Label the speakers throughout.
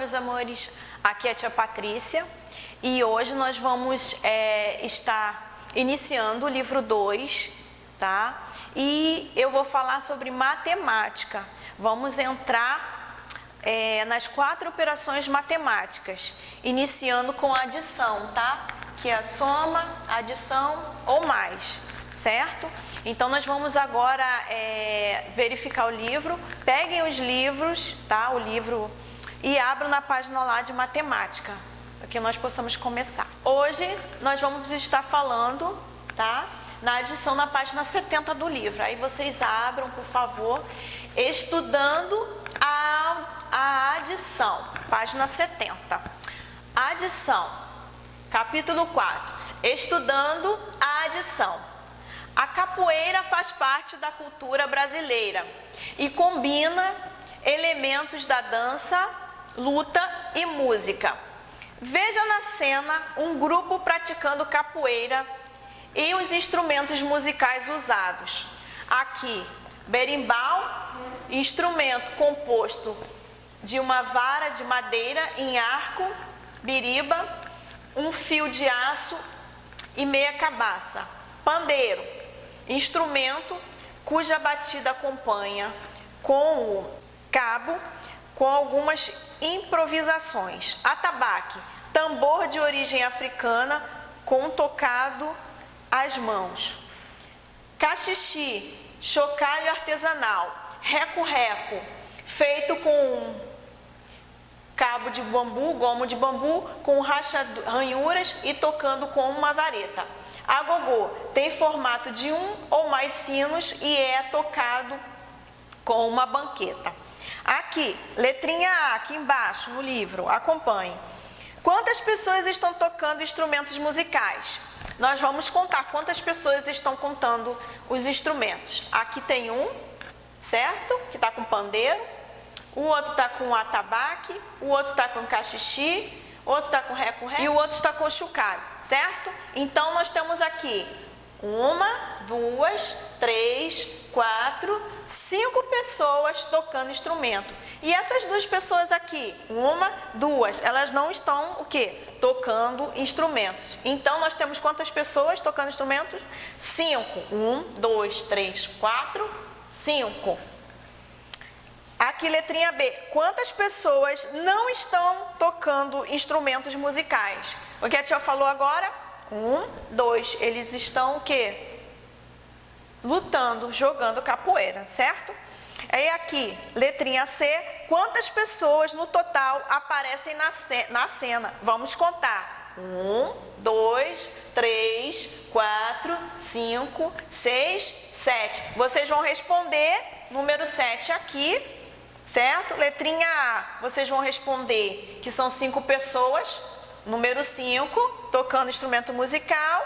Speaker 1: meus amores, aqui é a tia Patrícia e hoje nós vamos estar iniciando o livro 2, tá? E eu vou falar sobre matemática. Vamos entrar nas 4 operações matemáticas, iniciando com a adição, tá? Que é a soma, adição ou mais, certo? Então nós vamos agora verificar o livro. Peguem os livros, tá? O livro e abram na página lá de matemática, para que nós possamos começar. Hoje nós vamos estar falando, tá? Na adição na página 70 do livro. Aí vocês abram, por favor, estudando a adição, página 70. Adição, capítulo 4. Estudando a adição. A capoeira faz parte da cultura brasileira e combina elementos da dança, luta e música. Veja na cena um grupo praticando capoeira e os instrumentos musicais usados. Aqui, berimbau, instrumento composto de uma vara de madeira em arco, biriba, um fio de aço e meia cabaça. Pandeiro, instrumento cuja batida acompanha com o cabo, com algumas improvisações. Atabaque, tambor de origem africana com tocado às mãos. Cachixi, chocalho artesanal. Reco-reco, feito com cabo de bambu, gomo de bambu, com ranhuras e tocando com uma vareta. Agogô tem formato de um ou mais sinos e é tocado com uma banqueta. Aqui, letrinha A, aqui embaixo no livro, acompanhe. Quantas pessoas estão tocando instrumentos musicais? Nós vamos contar quantas pessoas estão contando os instrumentos. Aqui tem um, certo? Que está com pandeiro. O outro está com atabaque. O outro está com cachixi. O outro está com reco-reco e o outro está com chocalho, certo? Então, nós temos aqui 1, 2, 3, 4, 5 pessoas tocando instrumento. E essas 2 pessoas aqui, 1, 2, elas não estão o quê? Tocando instrumentos. Então, nós temos quantas pessoas tocando instrumentos? 5. 1, 2, 3, 4, 5. Aqui, letrinha B. Quantas pessoas não estão tocando instrumentos musicais? O que a tia falou agora? 1, 2. Eles estão o quê? Lutando, jogando capoeira, certo? Aí aqui, letrinha C. Quantas pessoas no total aparecem na cena? Vamos contar. 1, 2, 3, 4, 5, 6, 7. Vocês vão responder número 7 aqui. Certo? Letrinha A, vocês vão responder que são 5 pessoas, número 5, tocando instrumento musical.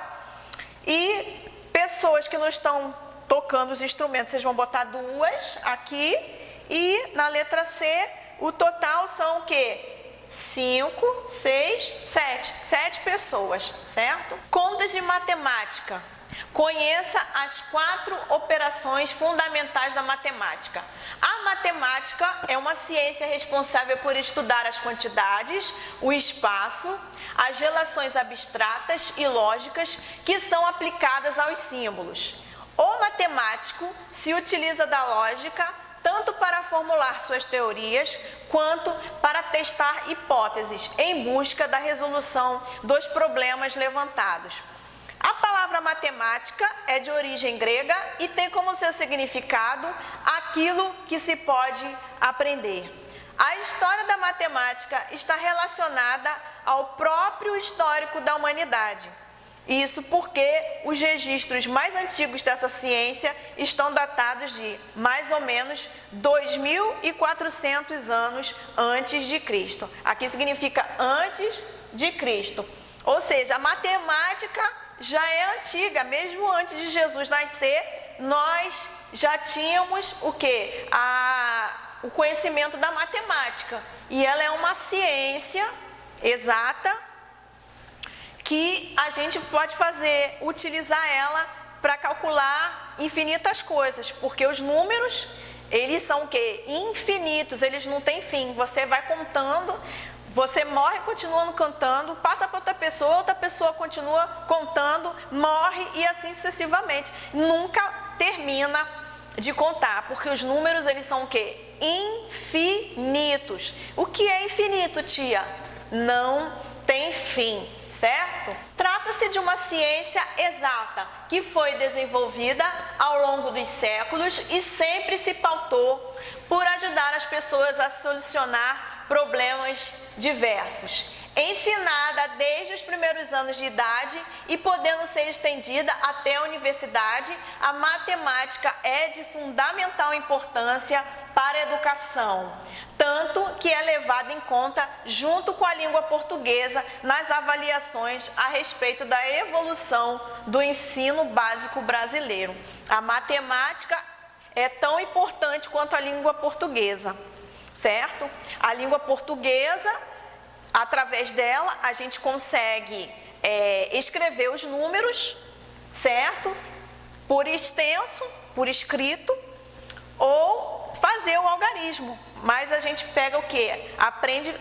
Speaker 1: E pessoas que não estão tocando os instrumentos, vocês vão botar 2 aqui. E na letra C, o total são o quê? 5, 6, 7. 7 pessoas, certo? Contas de matemática. Conheça as 4 operações fundamentais da matemática. A matemática é uma ciência responsável por estudar as quantidades, o espaço, as relações abstratas e lógicas que são aplicadas aos símbolos. O matemático se utiliza da lógica tanto para formular suas teorias, quanto para testar hipóteses em busca da resolução dos problemas levantados. A palavra matemática é de origem grega e tem como seu significado aquilo que se pode aprender. A história da matemática está relacionada ao próprio histórico da humanidade. Isso porque os registros mais antigos dessa ciência estão datados de mais ou menos 2.400 anos antes de Cristo. Aqui significa antes de Cristo. Ou seja, a matemática já é antiga, mesmo antes de Jesus nascer, nós já tínhamos o quê? O conhecimento da matemática. E ela é uma ciência exata que a gente pode utilizar ela para calcular infinitas coisas, porque os números eles são o quê? Infinitos, eles não têm fim. Você vai contando, você morre continuando contando, passa para outra pessoa continua contando, morre e assim sucessivamente. Nunca termina de contar, porque os números eles são o quê? Infinitos. O que é infinito, tia? Não tem fim, certo? Trata-se de uma ciência exata que foi desenvolvida ao longo dos séculos e sempre se pautou por ajudar as pessoas a solucionar problemas diversos. Ensinada desde os primeiros anos de idade e podendo ser estendida até a universidade, a matemática é de fundamental importância para a educação, tanto que é levada em conta junto com a língua portuguesa nas avaliações a respeito da evolução do ensino básico brasileiro. A matemática é tão importante quanto a língua portuguesa, certo? A língua portuguesa, através dela, a gente consegue escrever os números, certo? Por extenso, por escrito, ou fazer o algarismo. Mas a gente pega o quê? Aprende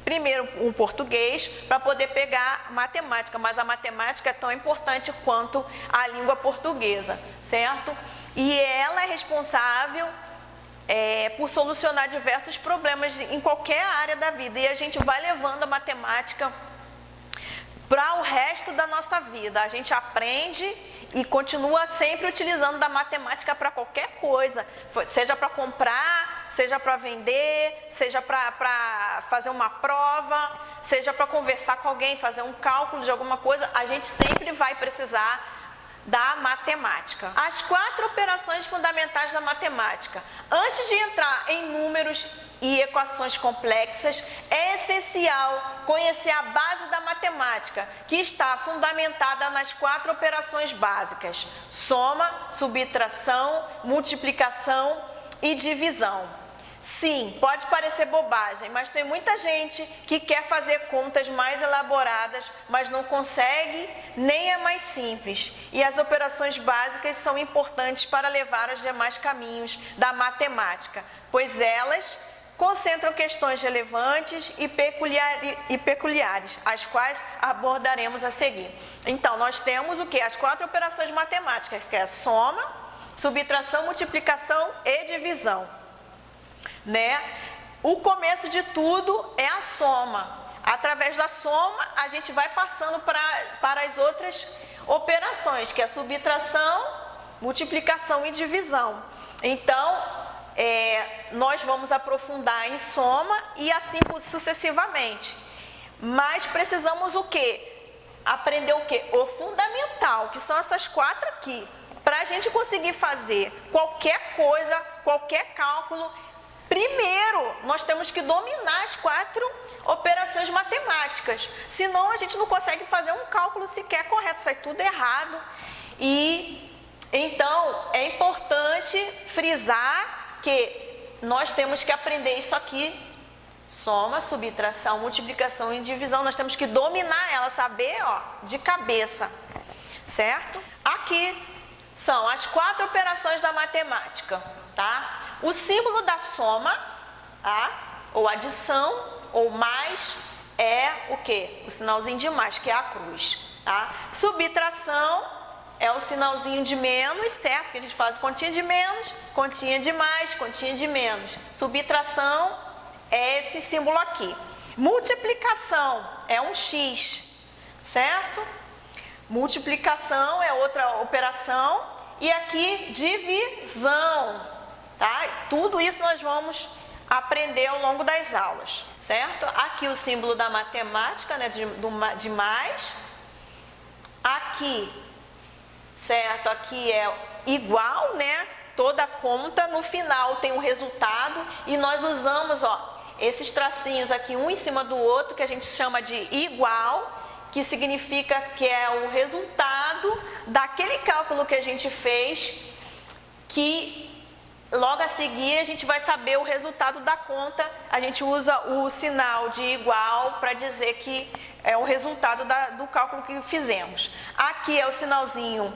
Speaker 1: primeiro o português para poder pegar matemática, mas a matemática é tão importante quanto a língua portuguesa, certo? E ela é responsável por solucionar diversos problemas em qualquer área da vida, e a gente vai levando a matemática para o resto da nossa vida. A gente aprende e continua sempre utilizando da matemática para qualquer coisa, seja para comprar, seja para vender, seja para fazer uma prova, seja para conversar com alguém, fazer um cálculo de alguma coisa, a gente sempre vai precisar da matemática. As 4 operações fundamentais da matemática. Antes de entrar em números e equações complexas, é essencial conhecer a base da matemática, que está fundamentada nas 4 operações básicas: soma, subtração, multiplicação e divisão. Sim, pode parecer bobagem, mas tem muita gente que quer fazer contas mais elaboradas, mas não consegue, nem é mais simples. E as operações básicas são importantes para levar aos demais caminhos da matemática, pois elas concentram questões relevantes e peculiares, as quais abordaremos a seguir. Então, nós temos o quê? As 4 operações matemáticas, que é soma, subtração, multiplicação e divisão. O começo de tudo é a soma. Através da soma, a gente vai passando para as outras operações, que é subtração, multiplicação e divisão. Então, nós vamos aprofundar em soma e assim sucessivamente. Mas precisamos o quê? Aprender o quê? O fundamental, que são essas 4 aqui. Para a gente conseguir fazer qualquer coisa, qualquer cálculo, primeiro, nós temos que dominar as 4 operações matemáticas, senão a gente não consegue fazer um cálculo sequer correto, sai tudo errado. E então é importante frisar que nós temos que aprender isso aqui: soma, subtração, multiplicação e divisão. Nós temos que dominar ela, saber de cabeça, certo? Aqui são as 4 operações da matemática, tá? O símbolo da soma, ou adição, ou mais, é o quê? O sinalzinho de mais, que é a cruz, tá? Subtração é o sinalzinho de menos, certo? Que a gente faz continha de menos, continha de mais, continha de menos. Subtração é esse símbolo aqui. Multiplicação é um X, certo? Multiplicação é outra operação. E aqui, divisão. Tá? Tudo isso nós vamos aprender ao longo das aulas, certo? Aqui o símbolo da matemática, de mais. Aqui, certo? Aqui é igual, Toda conta no final tem um resultado e nós usamos, esses tracinhos aqui um em cima do outro, que a gente chama de igual, que significa que é o resultado daquele cálculo que a gente fez, que logo a seguir a gente vai saber o resultado da conta. A gente usa o sinal de igual para dizer que é o resultado do cálculo que fizemos. Aqui é o sinalzinho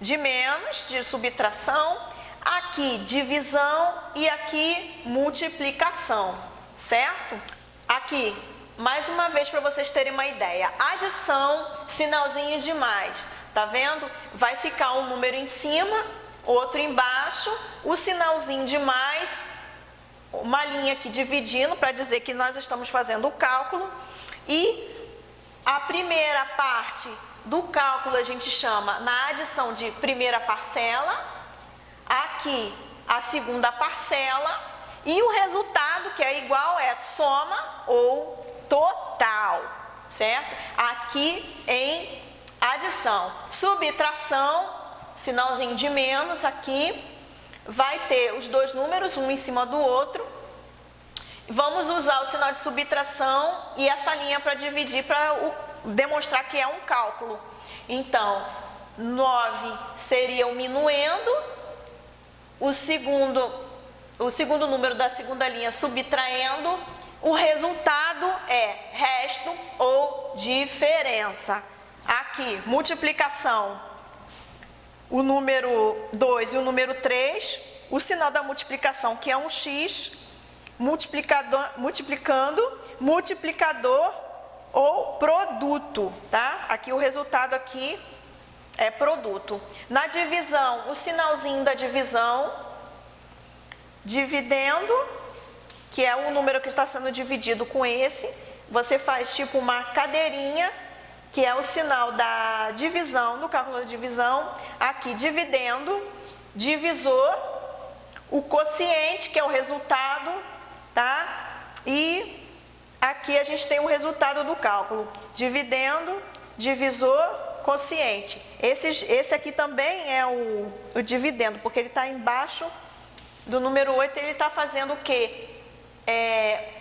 Speaker 1: de menos, de subtração. Aqui divisão e aqui multiplicação, certo? Aqui, mais uma vez para vocês terem uma ideia, adição, sinalzinho de mais, tá vendo? Vai ficar um número em cima, outro embaixo, o sinalzinho de mais, uma linha aqui dividindo para dizer que nós estamos fazendo o cálculo, e a primeira parte do cálculo a gente chama na adição de primeira parcela, aqui a segunda parcela, e o resultado, que é igual, é soma ou total, certo? Aqui em adição. Subtração, sinalzinho de menos aqui, vai ter os dois números, um em cima do outro. Vamos usar o sinal de subtração e essa linha para dividir, para demonstrar que é um cálculo. Então, 9 seria o minuendo, o segundo número da segunda linha subtraindo, o resultado é resto ou diferença. Aqui, multiplicação, o número 2 e o número 3, o sinal da multiplicação, que é um x, multiplicando, multiplicador ou produto, tá? Aqui o resultado aqui é produto. Na divisão, o sinalzinho da divisão, dividendo, que é o número que está sendo dividido com esse, você faz tipo uma cadeirinha, que é o sinal da divisão, do cálculo da divisão, aqui dividendo, divisor, o quociente, que é o resultado, tá? E aqui a gente tem o resultado do cálculo, dividendo, divisor, quociente. Esse aqui também é o dividendo, porque ele está embaixo do número 8, ele está fazendo o quê?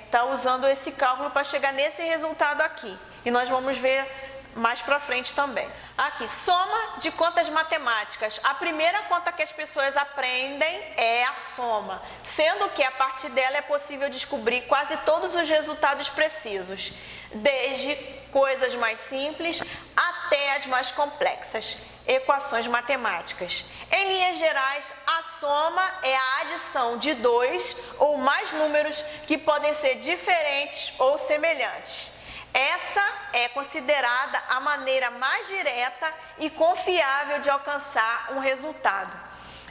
Speaker 1: Está usando esse cálculo para chegar nesse resultado aqui. E nós vamos ver mais para frente também. Aqui, soma de contas matemáticas. A primeira conta que as pessoas aprendem é a soma, sendo que a partir dela é possível descobrir quase todos os resultados precisos, desde coisas mais simples até as mais complexas, equações matemáticas. Em linhas gerais, a soma é a adição de dois ou mais números que podem ser diferentes ou semelhantes. Essa é considerada a maneira mais direta e confiável de alcançar um resultado.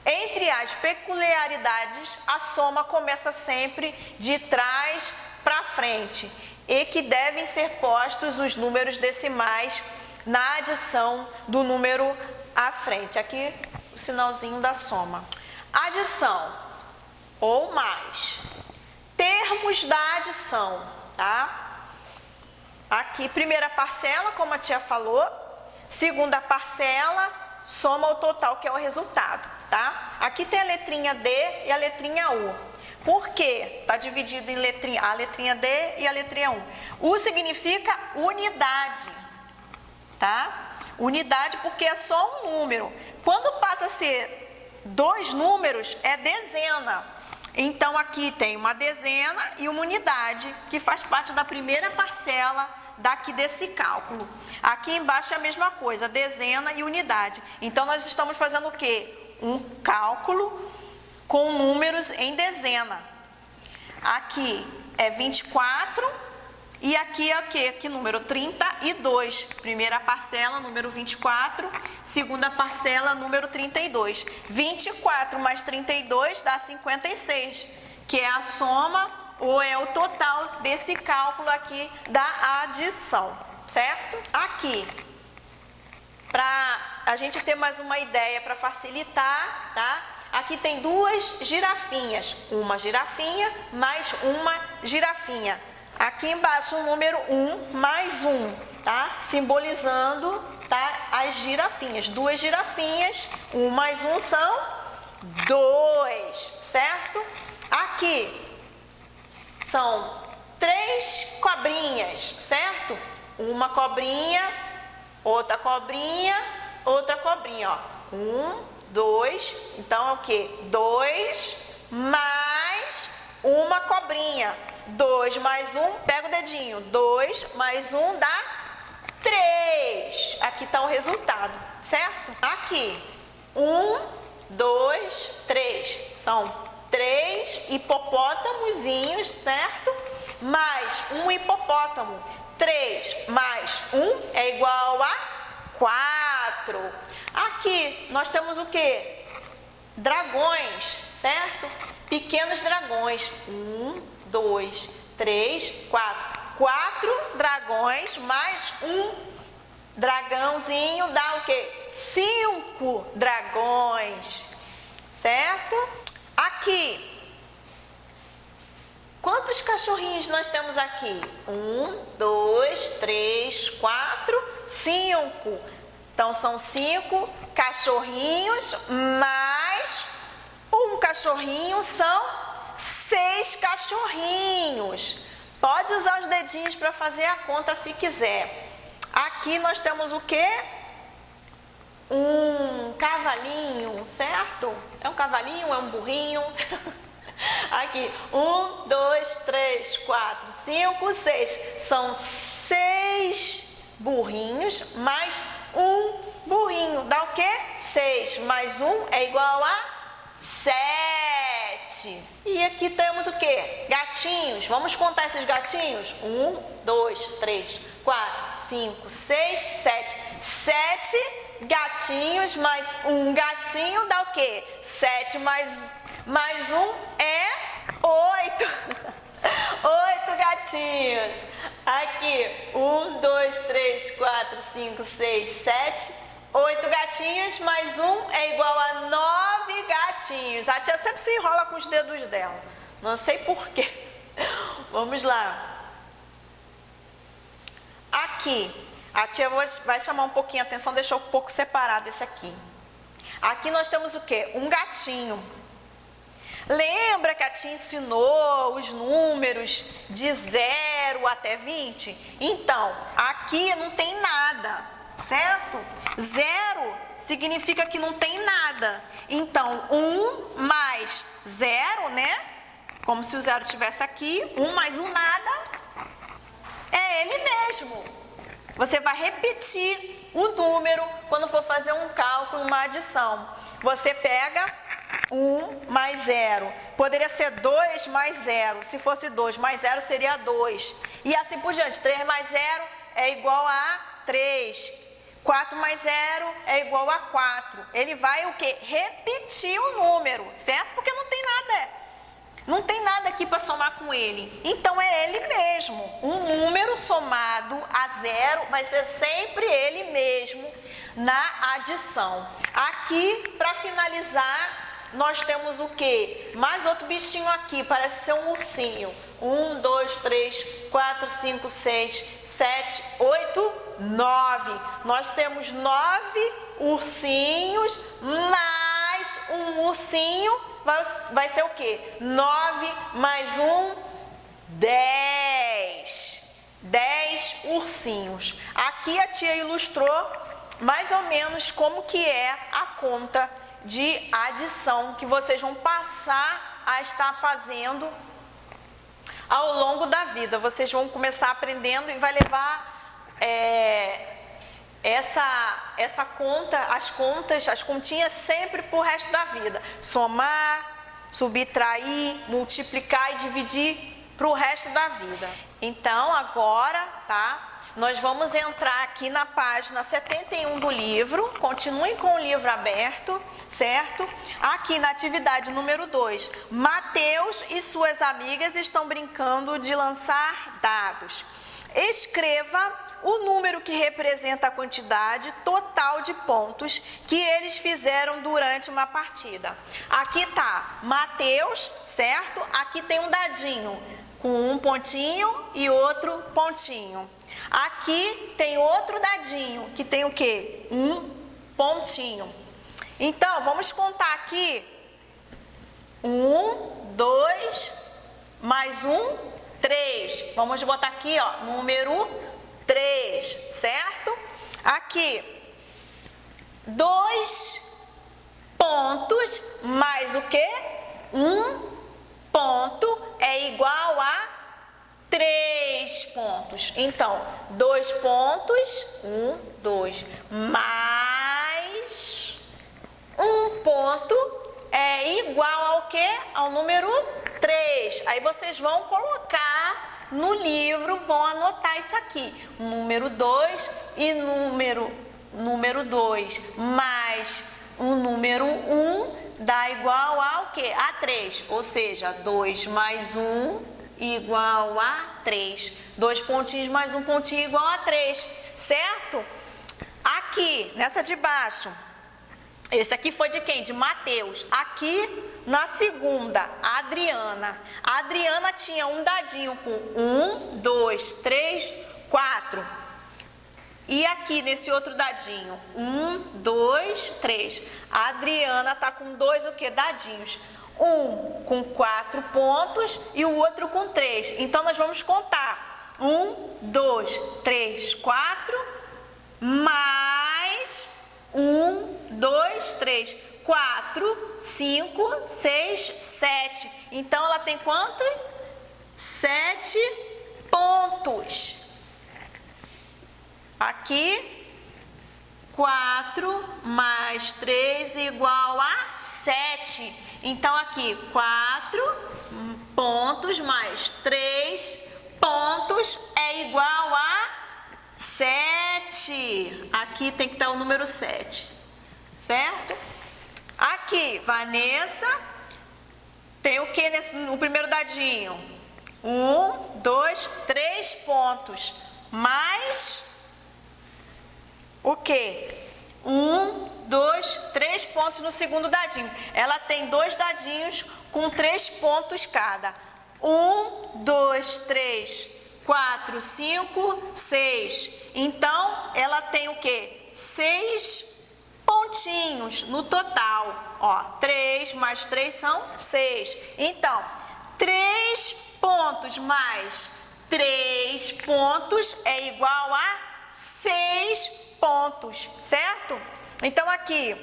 Speaker 1: Entre as peculiaridades, a soma começa sempre de trás para frente e que devem ser postos os números decimais na adição do número à frente. Aqui o sinalzinho da soma. Adição ou mais. Termos da adição, tá? Aqui, primeira parcela, como a tia falou. Segunda parcela, soma o total, que é o resultado, tá? Aqui tem a letrinha D e a letrinha U. Por quê? Está dividido em a letrinha D e a letrinha U. U significa unidade, tá? Unidade porque é só um número. Quando passa a ser dois números, é dezena. Então, aqui tem uma dezena e uma unidade, que faz parte da primeira parcela daqui desse cálculo. Aqui embaixo é a mesma coisa, dezena e unidade. Então, nós estamos fazendo o quê? Um cálculo com números em dezena. Aqui é 24 e aqui é o quê? Aqui número 32. Primeira parcela, número 24. Segunda parcela, número 32. 24 mais 32 dá 56, que é a soma ou é o total desse cálculo aqui da adição, certo? Aqui, para a gente ter mais uma ideia para facilitar, tá? Aqui tem duas girafinhas, uma girafinha mais uma girafinha. Aqui embaixo o número 1 mais 1, tá? Simbolizando, tá, as girafinhas. Duas girafinhas, 1 mais 1 são 2, certo? Aqui são 3 cobrinhas, certo? Uma cobrinha, outra cobrinha, outra cobrinha, ó. 1, 2, então é o quê? 2 mais uma cobrinha. 2 mais 1, pega o dedinho, 2 mais 1 dá 3. Aqui está o resultado, certo? Aqui, 1, 2, 3. São 3 hipopótamozinhos, certo? Mais um hipopótamo. 3 mais 1 é igual a 4. Aqui nós temos o quê? Dragões, certo? Pequenos dragões. 1, 2, 3, 4. 4 dragões mais um dragãozinho dá o quê? 5 dragões, certo? Aqui, quantos cachorrinhos nós temos aqui? 1, 2, 3, 4, 5. Então, são 5 cachorrinhos mais um cachorrinho, são 6 cachorrinhos. Pode usar os dedinhos para fazer a conta se quiser. Aqui nós temos o quê? Um cavalinho, certo? É um cavalinho, é um burrinho? Aqui, 1, 2, 3, 4, 5, 6. São 6 burrinhos mais um burrinho. Dá o quê? 6 mais 1 é igual a 7. E aqui temos o quê? Gatinhos. Vamos contar esses gatinhos? 1, 2, 3, 4, 5, 6, 7. 7 gatinhos mais um gatinho dá o quê? 7 mais 1 é 8. 8 gatinhos. Aqui, 1, 2, 3, 4, 5, 6, 7. 8 gatinhos mais 1 é igual a 9 gatinhos. A tia sempre se enrola com os dedos dela. Não sei porquê. Vamos lá. Aqui, a tia vai chamar um pouquinho a atenção, deixou um pouco separado esse aqui. Aqui nós temos o quê? Um gatinho. Lembra que a tia ensinou os números de 0 até 20? Então, aqui não tem nada, certo? 0 significa que não tem nada. Então, 1 mais 0, né? Como se o 0 estivesse aqui. 1 mais 1 nada. É ele mesmo. Você vai repetir o número quando for fazer um cálculo, uma adição. Você pega 1 mais 0. Poderia ser 2 mais 0. Se fosse 2 mais 0 seria 2. E assim por diante. 3 mais 0 é igual a 3. 4 mais 0 é igual a 4. Ele vai o quê? Repetir o número, certo? Porque não tem nada. Não tem nada aqui para somar com ele. Então é ele mesmo. Um número somado a 0 vai ser sempre ele mesmo na adição. Aqui, para finalizar, nós temos o quê? Mais outro bichinho aqui, parece ser um ursinho. 1, 2, 3, 4, 5, 6, 7, 8, 9. Nós temos 9 ursinhos mais um ursinho. Vai ser o quê? 9 mais 1, 10. 10 ursinhos. Aqui a tia ilustrou mais ou menos como que é a conta de adição que vocês vão passar a estar fazendo ao longo da vida. Vocês vão começar aprendendo e vai levar essa conta, as continhas sempre pro resto da vida. Somar, subtrair, multiplicar e dividir pro resto da vida. Então, agora, tá? Nós vamos entrar aqui na página 71 do livro. Continuem com o livro aberto, certo? Aqui na atividade número 2. Mateus e suas amigas estão brincando de lançar dados. Escreva o número que representa a quantidade total de pontos que eles fizeram durante uma partida. Aqui tá Mateus, certo? Aqui tem um dadinho com um pontinho e outro pontinho. Aqui tem outro dadinho que tem o quê? Um pontinho. Então, vamos contar aqui. 1, 2, mais 1, 3. Vamos botar aqui, ó, número 3, certo? Aqui, 2 pontos mais o quê? 1 ponto é igual a 3 pontos. Então, 2 pontos, 1, 2, mais 1 ponto é igual ao quê? Ao número 3. Aí vocês vão colocar no livro, vão anotar isso aqui. Número 2 e número 2 mais o número 1 dá igual ao quê? A 3. Ou seja, 2 mais 1 igual a 3. 2 pontinhos mais um pontinho igual a 3. Certo? Aqui, nessa de baixo. Esse aqui foi de quem? De Mateus. Aqui, na segunda, a Adriana. A Adriana tinha um dadinho com 1, 2, 3, 4. E aqui, nesse outro dadinho, 1, 2, 3. A Adriana tá com 2 o quê? Dadinhos. Um com 4 pontos e o outro com 3. Então, nós vamos contar. 1, 2, 3, 4, mais... 1, 2, 3, 4, 5, 6, 7. Então, ela tem quantos? 7 pontos. Aqui, 4 mais 3 igual a 7. Então, aqui, 4 pontos mais 3 pontos é igual a 7. Aqui tem que estar o número 7, certo? Aqui, Vanessa, tem o que no primeiro dadinho? 1, 2, 3 pontos. Mais o que? 1, 2, 3 pontos no segundo dadinho. Ela tem 2 dadinhos com 3 pontos cada. 1, 2, 3, 4, 5, 6. Então, ela tem o quê? 6 pontinhos no total. Ó, 3 mais 3 são 6. Então, 3 pontos mais 3 pontos é igual a 6 pontos, certo? Então, aqui,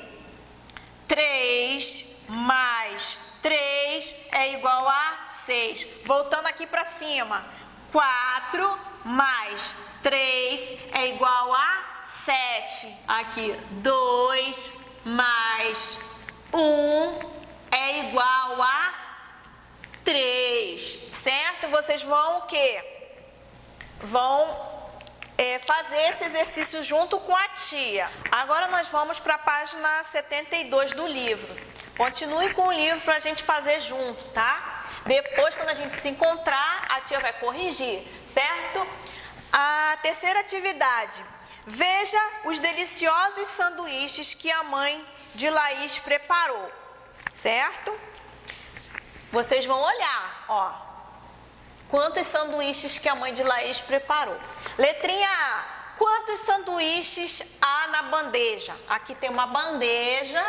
Speaker 1: 3 mais 3 é igual a 6. Voltando aqui para cima, 4 mais 3 é igual a 7. Aqui, 2 mais 1 é igual a 3. Certo? Vocês vão o quê? Vão fazer esse exercício junto com a tia. Agora nós vamos para a página 72 do livro. Continue com o livro para a gente fazer junto, tá? Depois, quando a gente se encontrar, a tia vai corrigir, certo? A terceira atividade. Veja os deliciosos sanduíches que a mãe de Laís preparou, certo? Vocês vão olhar, ó. Quantos sanduíches que a mãe de Laís preparou? Letrinha A. Quantos sanduíches há na bandeja? Aqui tem uma bandeja,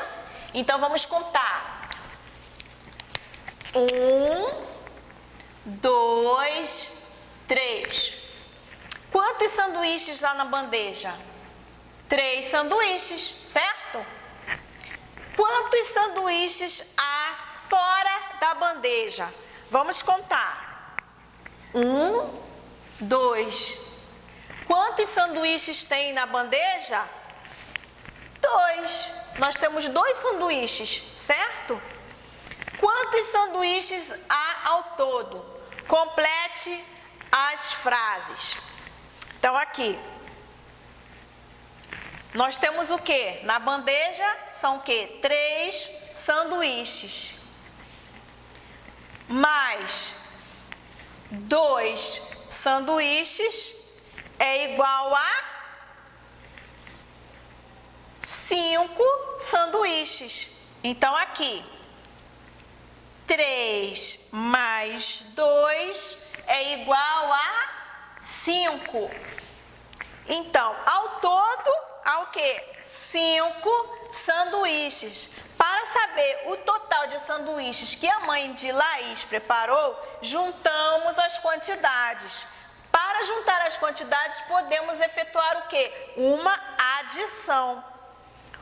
Speaker 1: então vamos contar. 1, 2, 3. Quantos sanduíches há na bandeja? 3 sanduíches, certo? Quantos sanduíches há fora da bandeja? Vamos contar. 1, 2. Quantos sanduíches tem na bandeja? 2. Nós temos 2 sanduíches, certo? Quantos sanduíches há ao todo? Complete as frases. Então, aqui. Nós temos o quê? Na bandeja são o quê? 3 sanduíches. Mais 2 sanduíches é igual a 5 sanduíches. Então, aqui, 3 mais 2 é igual a 5. Então, ao todo, há o quê? 5 sanduíches. Para saber o total de sanduíches que a mãe de Laís preparou, juntamos as quantidades. Para juntar as quantidades, podemos efetuar o quê? Uma adição.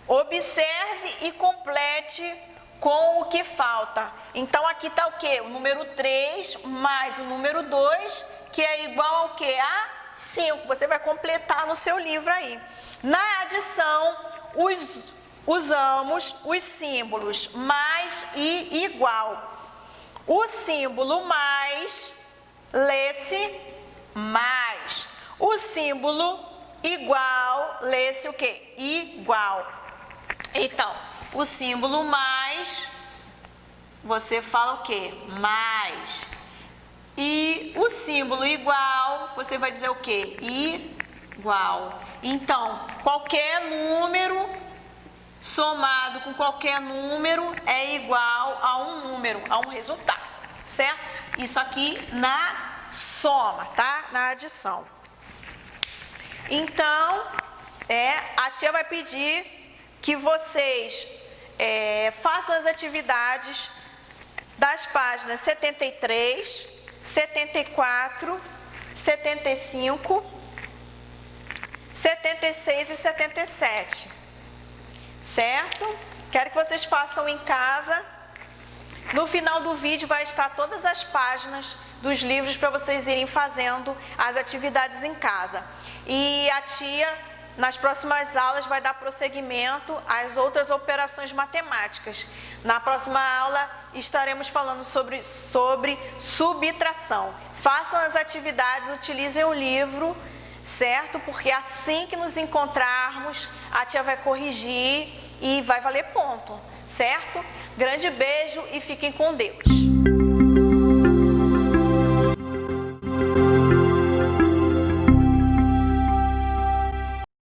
Speaker 1: Observe e complete com o que falta. Então, aqui está o quê? O número 3 mais o número 2, que é igual ao quê? A 5. Você vai completar no seu livro aí. Na adição, usamos os símbolos mais e igual. O símbolo mais lê-se mais. O símbolo igual lê-se o quê? Igual. Então, o símbolo mais, você fala o quê? Mais. E o símbolo igual, você vai dizer o quê? Igual. Então, qualquer número somado com qualquer número é igual a um número, a um resultado, certo? Isso aqui na soma, tá? Na adição. Então, a tia vai pedir que vocês façam as atividades das páginas 73, 74, 75, 76 e 77, certo? Quero que vocês façam em casa. No final do vídeo vai estar todas as páginas dos livros para vocês irem fazendo as atividades em casa. E a tia, nas próximas aulas, vai dar prosseguimento às outras operações matemáticas. Na próxima aula, estaremos falando sobre subtração. Façam as atividades, utilizem o livro, certo? Porque assim que nos encontrarmos, a tia vai corrigir e vai valer ponto, certo? Grande beijo e fiquem com Deus.